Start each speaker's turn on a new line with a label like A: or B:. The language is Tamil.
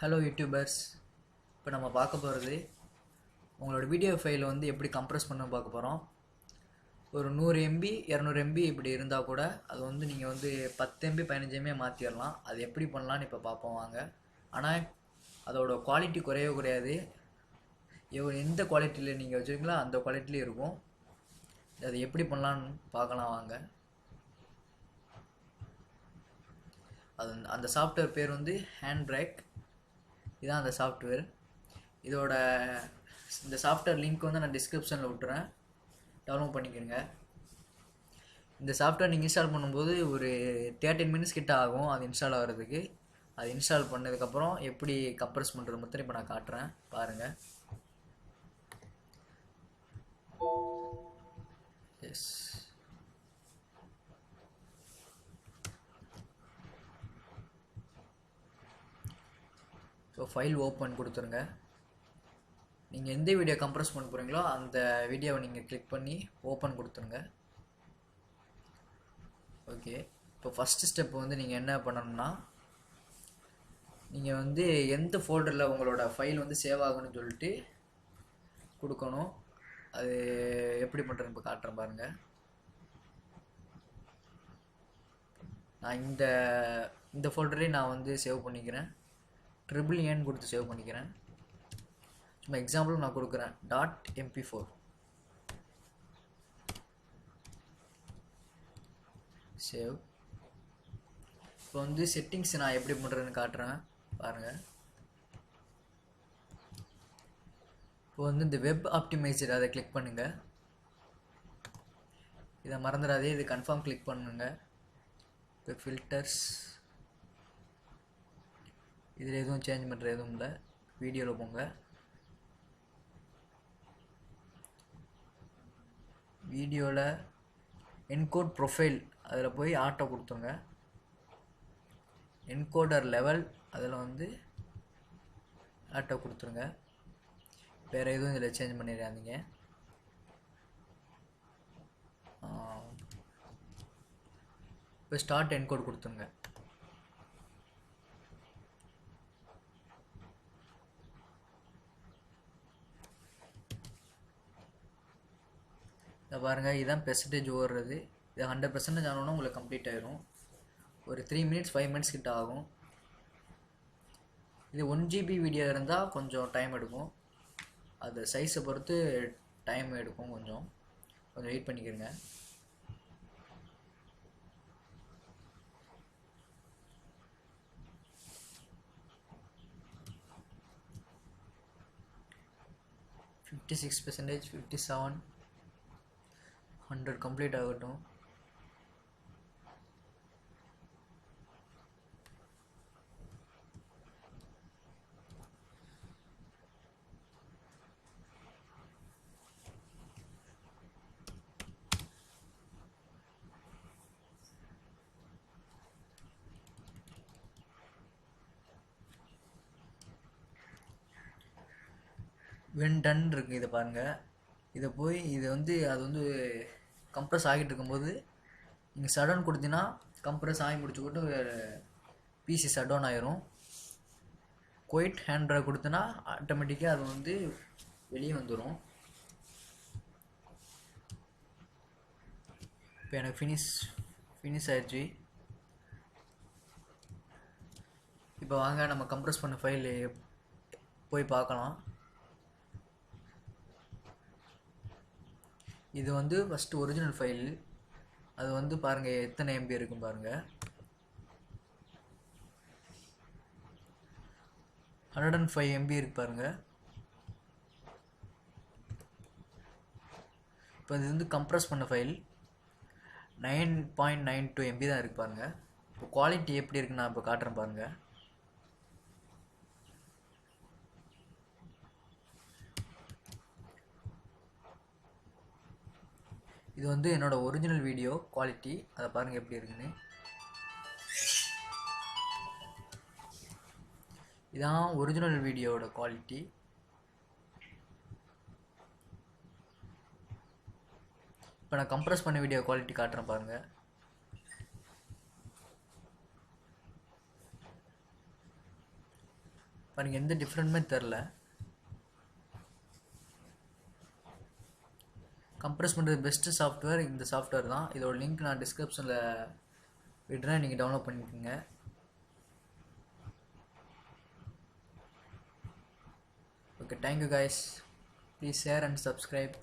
A: Hello YouTubers. இப்போ நம்ம பார்க்க போகிறது உங்களோட வீடியோ ஃபைலை வந்து எப்படி கம்ப்ரஸ் பண்ண பார்க்க போகிறோம். ஒரு 100 MB 200 MB இப்படி இருந்தால் கூட அது வந்து நீங்கள் வந்து 10 MB 15 MB மாற்றிடலாம். அது எப்படி பண்ணலான்னு இப்போ பார்ப்போம் வாங்க. ஆனால் அதோட குவாலிட்டி குறையவே குறையாது. எந்த குவாலிட்டியில் நீங்கள் வச்சுருக்கீங்களோ அந்த குவாலிட்டிலே இருக்கும். அது எப்படி பண்ணலான்னு பார்க்கலாம் வாங்க. அந்த சாஃப்ட்வேர் பேர் வந்து ஹேண்ட் பிரேக். இதுதான் அந்த சாஃப்ட்வேர். இந்த சாஃப்ட்வேர் லிங்க் வந்து நான் டிஸ்கிரிப்ஷனில் விட்டுறேன், டவுன்லோட் பண்ணிக்கோங்க. இந்த சாஃப்ட்வேர் நீங்கள் இன்ஸ்டால் பண்ணும்போது ஒரு 13 மினிட்ஸ் கிட்ட ஆகும் அது இன்ஸ்டால் ஆகிறதுக்கு. அது இன்ஸ்டால் பண்ணதுக்கப்புறம் எப்படி கம்ப்ரஸ் பண்ணுறது மட்டும் இப்போ நான் காட்டுறேன் பாருங்கள். எஸ், ஸோ ஃபைல் ஓப்பன் கொடுத்துருங்க. நீங்கள் எந்த வீடியோ கம்ப்ரஸ் பண்ண போகிறீங்களோ அந்த வீடியோவை நீங்கள் கிளிக் பண்ணி ஓப்பன் கொடுத்துருங்க. ஓகே, இப்போ ஃபஸ்ட்டு ஸ்டெப் வந்து நீங்கள் என்ன பண்ணணும்னா, நீங்கள் வந்து எந்த ஃபோல்டரில் உங்களோட ஃபைல் வந்து சேவ் ஆகணும்னு சொல்லிட்டு கொடுக்கணும். அது எப்படி பண்ணுறேன்னு இப்போ காட்டுறேன் பாருங்கள். நான் இந்த ஃபோல்டரே நான் வந்து சேவ் பண்ணிக்கிறேன். #n கொடுத்து சேவ் பண்ணிக்கிறேன். சும்மா எக்ஸாம்பிள் நான் கொடுக்குறேன். .mp4 save. இப்போ வந்து செட்டிங்ஸ் நான் எப்படி பண்ணுறேன்னு காட்டுறேன் பாருங்கள். இப்போ வந்து இந்த வெப் ஆப்டிமைசர் அதை கிளிக் பண்ணுங்கள். இதை மறந்துடாதே, இது கன்ஃபார்ம் கிளிக் பண்ணுங்க. இப்போ ஃபில்டர்ஸ், இதில் எதுவும் சேஞ்ச் பண்ணுற எதுவும் இல்லை. வீடியோவில் போங்க. வீடியோவில் என்கோட் ப்ரொஃபைல் அதில் போய் ஆட்டோ கொடுத்துருங்க. என்கோடர் லெவல் அதில் வந்து ஆட்டோ கொடுத்துருங்க. வேறு எதுவும் இதில் சேஞ்ச் பண்ணிடாதீங்க. இப்போ ஸ்டார்ட் என்கோட் கொடுத்துருங்க. இதை பாருங்கள், இதுதான் பெர்சன்டேஜ் ஓடுறது. இது 100% ஆனோன்னா உங்களுக்கு கம்ப்ளீட் ஆகிடும். ஒரு 3 மினிட்ஸ் 5 மினிட்ஸ் கிட்ட ஆகும். இது 1 GB வீடியோ இருந்தால் கொஞ்சம் டைம் எடுக்கும். அது சைஸை பொறுத்து டைம் எடுக்கும். கொஞ்சம் வெயிட் பண்ணிக்கிறங்க. %56, 57, 100 கம்ப்ளீட் ஆகட்டும். வென் டன் இருக்குது, இதை பாருங்கள். இதை போய் அது வந்து கம்ப்ரஸ் ஆகிட்டு இருக்கும்போது நீங்கள் ஷட் கொடுத்தீங்கன்னா கம்ப்ரஸ் ஆகி முடிச்சு போட்டு பிசி ஷட் டவுன் ஆயிரும். குவைட் ஹேண்ட் பிரேக் கொடுத்தனா ஆட்டோமேட்டிக்காக அது வந்து வெளியே வந்துடும். இப்போ எனக்கு ஃபினிஷ் ஆயிடுச்சு. இப்போ வாங்க நம்ம கம்ப்ரஸ் பண்ண ஃபைல் போய் பார்க்கலாம். இது வந்து ஃபஸ்ட்டு ஒரிஜினல் ஃபைல். அது வந்து பாருங்கள் எத்தனை MB இருக்கும் பாருங்கள். 105 MB இருக்கு பாருங்கள். இப்போ இது வந்து கம்ப்ரஸ் பண்ண ஃபைல் 9.92 MB தான் இருக்கு பாருங்கள். இப்போ குவாலிட்டி எப்படி இருக்குன்னு நான் இப்போ காட்டுறேன் பாருங்கள். இது வந்து என்னோட ஒரிஜினல் வீடியோ குவாலிட்டி. அதை பாருங்கள் எப்படி இருக்குன்னு. இதான் ஒரிஜினல் வீடியோவோட குவாலிட்டி. இப்போ நான் கம்ப்ரஸ் பண்ண வீடியோ குவாலிட்டி காட்டுறேன் பாருங்கள். பாருங்கள், எந்த டிஃப்ரெண்ட்டுமே தெரில. கம்ப்ரஸ் பண்ணுறது பெஸ்ட்டு சாஃப்ட்வேர் இந்த சாஃப்ட்வேர் தான். இதோட லிங்க் நான் டிஸ்கிரிப்ஷனில் விடுறேன், நீங்கள் டவுன்லோட் பண்ணிக்கோங்க. Okay, thank you guys. Please share and subscribe.